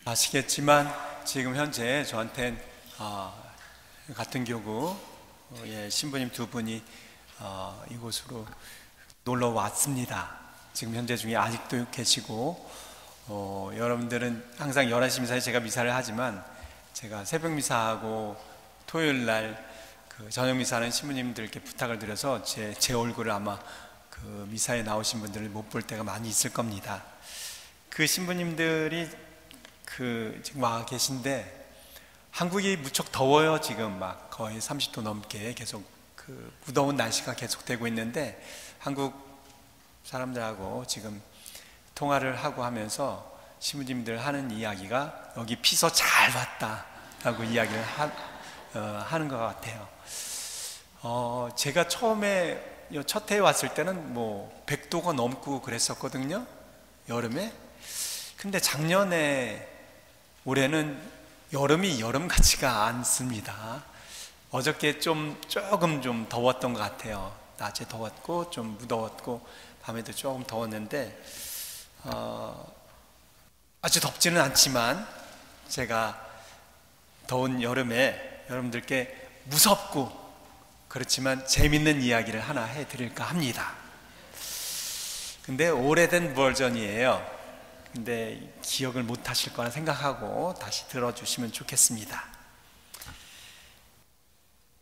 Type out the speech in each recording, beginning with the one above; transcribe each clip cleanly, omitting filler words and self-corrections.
아시겠지만 지금 현재 저한텐 같은 교구의 신부님 두 분이 이곳으로 놀러 왔습니다. 지금 현재 중에 아직도 계시고, 여러분들은 항상 11시 미사에 제가 미사를 하지만 제가 새벽 미사하고 토요일 날 그 저녁 미사는 신부님들께 부탁을 드려서 제 얼굴을 아마 그 미사에 나오신 분들을 못 볼 때가 많이 있을 겁니다. 그 신부님들이 지금 와 계신데, 한국이 무척 더워요. 지금 막 거의 30도 넘게 계속 무더운 날씨가 계속되고 있는데, 한국 사람들하고 지금 통화를 하고 하면서 신부님들 하는 이야기가 여기 피서 잘 왔다 라고 이야기를 하는 것 같아요. 제가 처음에 첫 해에 왔을 때는 100도가 넘고 그랬었거든요, 여름에. 근데 올해는 여름이 여름 같지가 않습니다. 어저께 조금 좀 더웠던 것 같아요. 낮에 더웠고 좀 무더웠고 밤에도 조금 더웠는데, 아주 덥지는 않지만 제가 더운 여름에 여러분들께 무섭고 그렇지만 재밌는 이야기를 하나 해드릴까 합니다. 근데 오래된 버전이에요. 근데 기억을 못 하실 거라 생각하고 다시 들어주시면 좋겠습니다.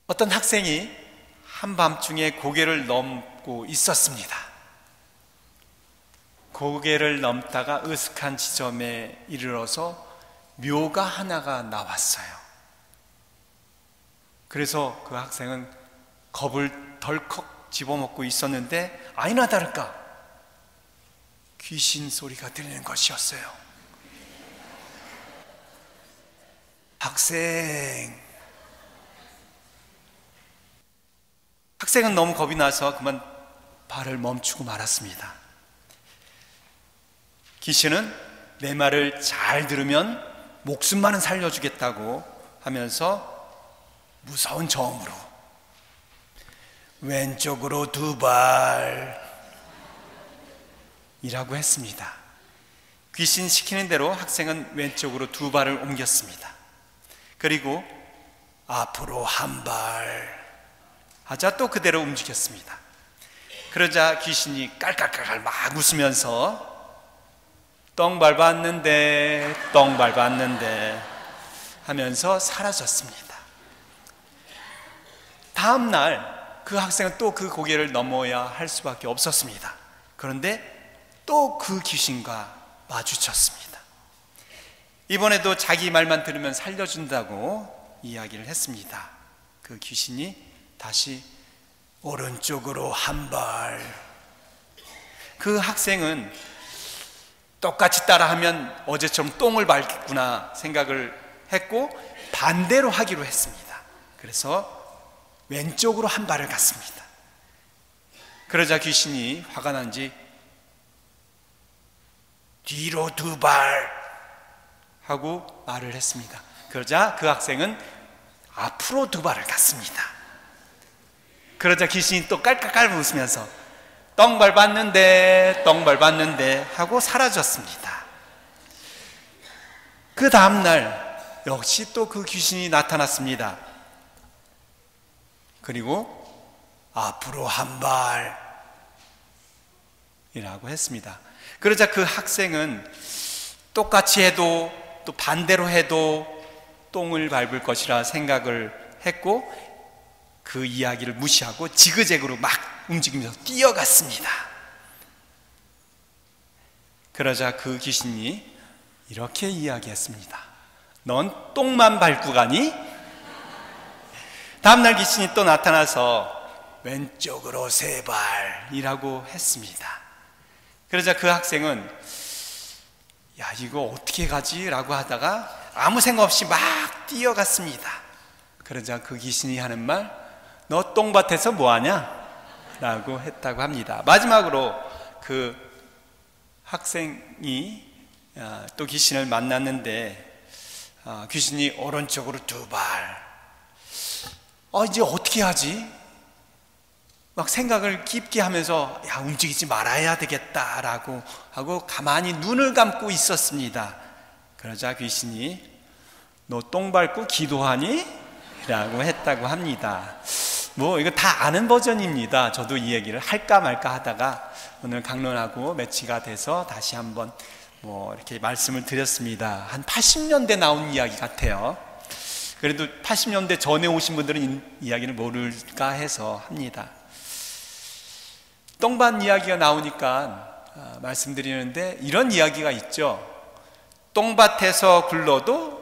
어떤 학생이 한밤중에 고개를 넘고 있었습니다. 고개를 넘다가 으슥한 지점에 이르러서 묘가 하나가 나왔어요. 그래서 그 학생은 겁을 덜컥 집어먹고 있었는데, 아니나 다를까 귀신 소리가 들리는 것이었어요. 학생은 너무 겁이 나서 그만 발을 멈추고 말았습니다. 귀신은 내 말을 잘 들으면 목숨만은 살려주겠다고 하면서 무서운 저음으로 왼쪽으로 2발 이라고 했습니다. 귀신 시키는 대로 학생은 왼쪽으로 2발을 옮겼습니다. 그리고 앞으로 1발 하자 또 그대로 움직였습니다. 그러자 귀신이 깔깔깔깔 막 웃으면서 똥 밟았는데 하면서 사라졌습니다. 다음 날 그 학생은 또 그 고개를 넘어야 할 수밖에 없었습니다. 그런데 또 그 귀신과 마주쳤습니다. 이번에도 자기 말만 들으면 살려준다고 이야기를 했습니다. 그 귀신이 다시 오른쪽으로 1발. 그 학생은 똑같이 따라하면 어제처럼 똥을 밟겠구나 생각을 했고 반대로 하기로 했습니다. 그래서 왼쪽으로 1발을 갔습니다. 그러자 귀신이 화가 난지 뒤로 2발 하고 말을 했습니다. 그러자 그 학생은 앞으로 2발을 갔습니다. 그러자 귀신이 또 깔깔깔 웃으면서 똥 밟았는데 하고 사라졌습니다. 그 다음날 역시 또 그 귀신이 나타났습니다. 그리고 앞으로 1발 이라고 했습니다. 그러자 그 학생은 똑같이 해도 또 반대로 해도 똥을 밟을 것이라 생각을 했고 그 이야기를 무시하고 지그재그로 막 움직이면서 뛰어갔습니다. 그러자 그 귀신이 이렇게 이야기했습니다. 넌 똥만 밟고 가니? 다음날 귀신이 또 나타나서 왼쪽으로 3발이라고 했습니다. 그러자 그 학생은 야, 이거 어떻게 가지? 라고 하다가 아무 생각 없이 막 뛰어갔습니다. 그러자 그 귀신이 하는 말, 너 똥밭에서 뭐하냐? 라고 했다고 합니다. 마지막으로 그 학생이 또 귀신을 만났는데, 귀신이 오른쪽으로 2발. 이제 어떻게 하지? 막 생각을 깊게 하면서 움직이지 말아야 되겠다라고 하고 가만히 눈을 감고 있었습니다. 그러자 귀신이 너 똥 밟고 기도하니? 라고 했다고 합니다. 뭐 이거 다 아는 버전입니다. 저도 이 얘기를 할까 말까 하다가 오늘 강론하고 매치가 돼서 다시 한번 뭐 이렇게 말씀을 드렸습니다. 한 80년대 나온 이야기 같아요. 그래도 80년대 전에 오신 분들은 이 이야기를 모를까 해서 합니다. 똥밭 이야기가 나오니까 말씀드리는데 이런 이야기가 있죠. 똥밭에서 굴러도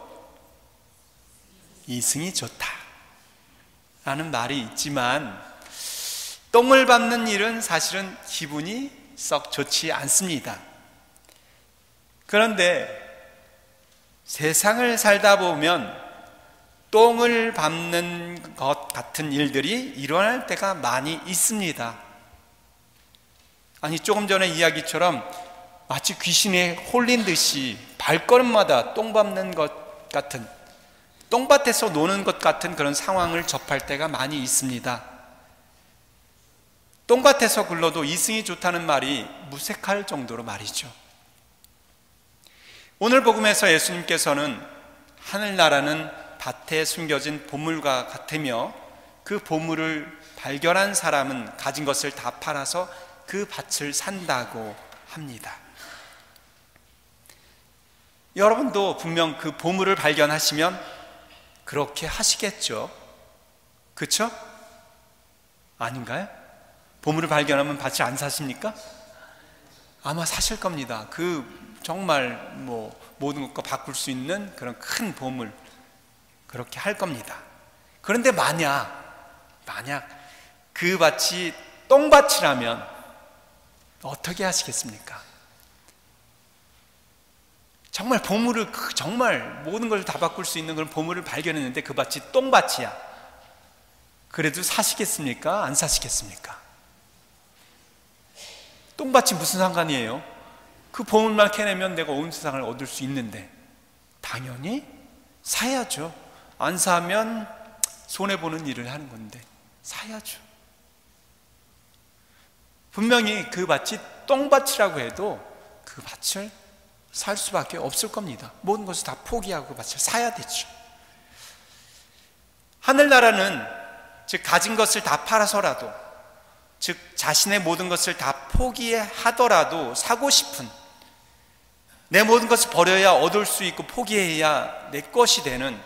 이승이 좋다 라는 말이 있지만, 똥을 밟는 일은 사실은 기분이 썩 좋지 않습니다. 그런데 세상을 살다 보면 똥을 밟는 것 같은 일들이 일어날 때가 많이 있습니다. 아니, 조금 전에 이야기처럼 마치 귀신에 홀린 듯이 발걸음마다 똥 밟는 것 같은, 똥밭에서 노는 것 같은 그런 상황을 접할 때가 많이 있습니다. 똥밭에서 굴러도 이승이 좋다는 말이 무색할 정도로 말이죠. 오늘 복음에서 예수님께서는 하늘나라는 밭에 숨겨진 보물과 같으며 그 보물을 발견한 사람은 가진 것을 다 팔아서 그 밭을 산다고 합니다. 여러분도 분명 그 보물을 발견하시면 그렇게 하시겠죠? 그렇죠? 아닌가요? 보물을 발견하면 밭을 안 사십니까? 아마 사실 겁니다. 그 정말 뭐 모든 것과 바꿀 수 있는 그런 큰 보물, 그렇게 할 겁니다. 그런데 만약 그 밭이 똥밭이라면 어떻게 하시겠습니까? 정말 보물을, 정말 모든 걸 다 바꿀 수 있는 그런 보물을 발견했는데 그 밭이 똥밭이야. 그래도 사시겠습니까? 안 사시겠습니까? 똥밭이 무슨 상관이에요? 그 보물만 캐내면 내가 온 세상을 얻을 수 있는데 당연히 사야죠. 안 사면 손해보는 일을 하는 건데 사야죠. 분명히 그 밭이 똥밭이라고 해도 그 밭을 살 수밖에 없을 겁니다. 모든 것을 다 포기하고 그 밭을 사야 되죠. 하늘나라는 즉 가진 것을 다 팔아서라도, 즉 자신의 모든 것을 다 포기하더라도 사고 싶은, 내 모든 것을 버려야 얻을 수 있고 포기해야 내 것이 되는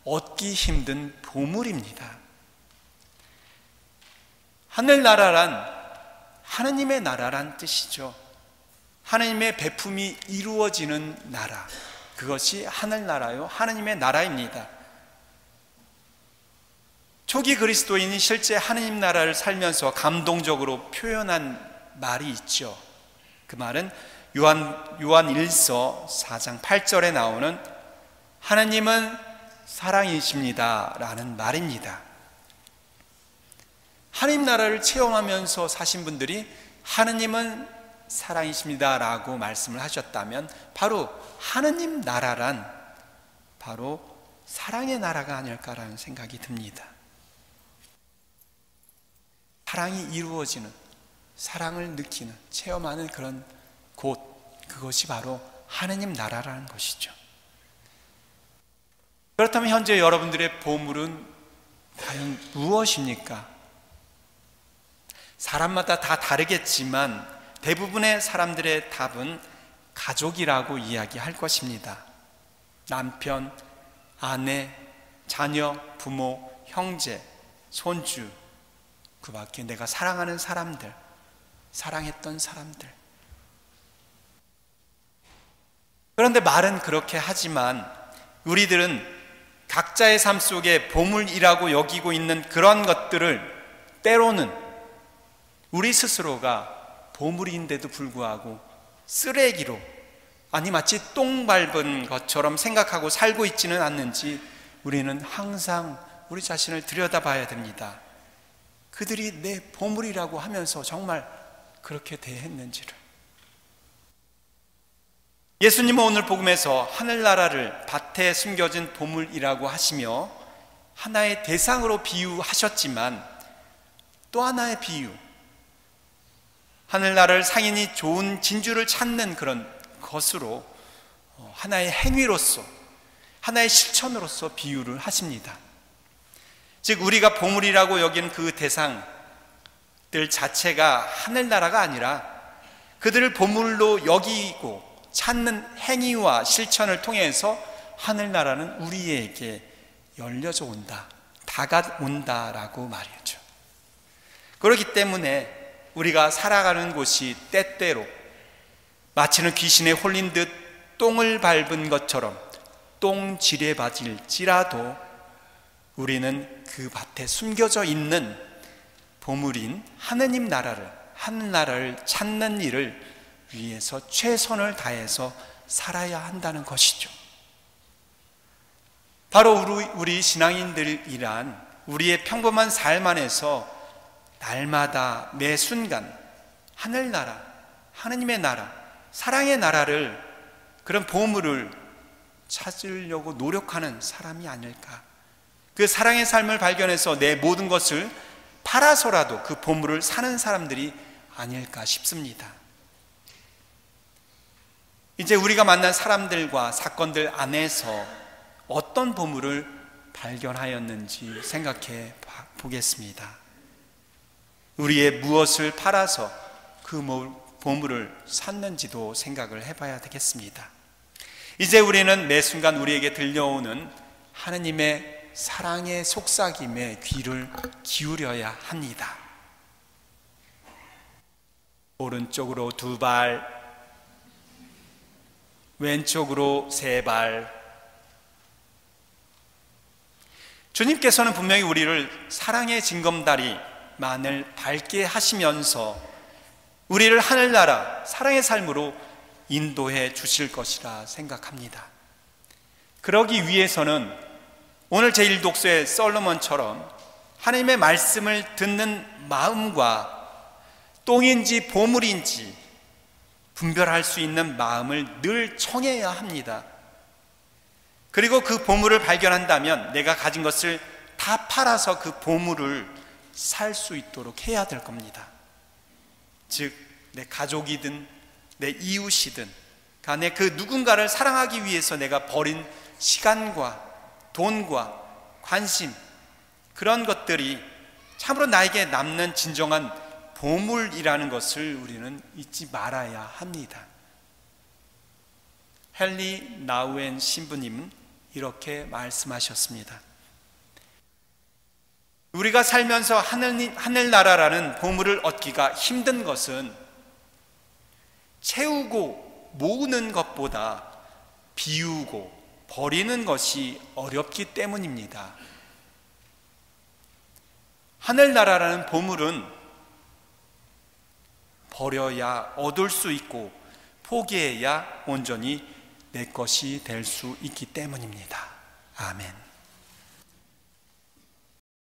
얻기 힘든 보물입니다. 하늘나라란 하느님의 나라란 뜻이죠. 하느님의 베품이 이루어지는 나라, 그것이 하늘나라요, 하느님의 나라입니다. 초기 그리스도인이 실제 하느님 나라를 살면서 감동적으로 표현한 말이 있죠. 그 말은 요한 1서 4장 8절에 나오는 하느님은 사랑이십니다 라는 말입니다. 하느님 나라를 체험하면서 사신 분들이 하느님은 사랑이십니다 라고 말씀을 하셨다면 바로 하느님 나라란 바로 사랑의 나라가 아닐까라는 생각이 듭니다. 사랑이 이루어지는, 사랑을 느끼는, 체험하는 그런 곳, 그것이 바로 하느님 나라라는 것이죠. 그렇다면 현재 여러분들의 보물은 과연 무엇입니까? 사람마다 다 다르겠지만 대부분의 사람들의 답은 가족이라고 이야기할 것입니다. 남편, 아내, 자녀, 부모, 형제, 손주, 그 밖에 내가 사랑하는 사람들, 사랑했던 사람들. 그런데 말은 그렇게 하지만 우리들은 각자의 삶 속에 보물이라고 여기고 있는 그런 것들을 때로는 우리 스스로가 보물인데도 불구하고 쓰레기로, 아니 마치 똥 밟은 것처럼 생각하고 살고 있지는 않는지 우리는 항상 우리 자신을 들여다봐야 됩니다. 그들이 내 보물이라고 하면서 정말 그렇게 대했는지를. 예수님은 오늘 복음에서 하늘나라를 밭에 숨겨진 보물이라고 하시며 하나의 대상으로 비유하셨지만 또 하나의 비유, 하늘나라를 상인이 좋은 진주를 찾는 그런 것으로 하나의 행위로서, 하나의 실천으로서 비유를 하십니다. 즉 우리가 보물이라고 여기는 그 대상들 자체가 하늘나라가 아니라 그들을 보물로 여기고 찾는 행위와 실천을 통해서 하늘나라는 우리에게 열려져 온다, 다가온다라고 말이죠. 그렇기 때문에 우리가 살아가는 곳이 때때로 마치는 귀신에 홀린 듯 똥을 밟은 것처럼 똥지레 맞을지라도 우리는 그 밭에 숨겨져 있는 보물인 하느님 나라를, 하늘나라를 찾는 일을 위해서 최선을 다해서 살아야 한다는 것이죠. 바로 우리 신앙인들이란 우리의 평범한 삶 안에서 날마다 매 순간 하늘나라, 하느님의 나라, 사랑의 나라를, 그런 보물을 찾으려고 노력하는 사람이 아닐까. 그 사랑의 삶을 발견해서 내 모든 것을 팔아서라도 그 보물을 사는 사람들이 아닐까 싶습니다. 이제 우리가 만난 사람들과 사건들 안에서 어떤 보물을 발견하였는지 생각해 보겠습니다. 우리의 무엇을 팔아서 그 보물을 샀는지도 생각을 해봐야 되겠습니다. 이제 우리는 매 순간 우리에게 들려오는 하느님의 사랑의 속삭임에 귀를 기울여야 합니다. 오른쪽으로 2발, 왼쪽으로 3발. 주님께서는 분명히 우리를 사랑의 징검다리만을 밟게 하시면서 우리를 하늘나라, 사랑의 삶으로 인도해 주실 것이라 생각합니다. 그러기 위해서는 오늘 제1독서의 솔로몬처럼 하나님의 말씀을 듣는 마음과 똥인지 보물인지 분별할 수 있는 마음을 늘 청해야 합니다. 그리고 그 보물을 발견한다면 내가 가진 것을 다 팔아서 그 보물을 살 수 있도록 해야 될 겁니다. 즉 내 가족이든 내 이웃이든 간에 그 누군가를 사랑하기 위해서 내가 버린 시간과 돈과 관심, 그런 것들이 참으로 나에게 남는 진정한 보물이라는 것을 우리는 잊지 말아야 합니다. 헨리 나우엔 신부님은 이렇게 말씀하셨습니다. 우리가 살면서 하늘나라라는 보물을 얻기가 힘든 것은 채우고 모으는 것보다 비우고 버리는 것이 어렵기 때문입니다. 하늘나라라는 보물은 버려야 얻을 수 있고 포기해야 온전히 내 것이 될 수 있기 때문입니다. 아멘.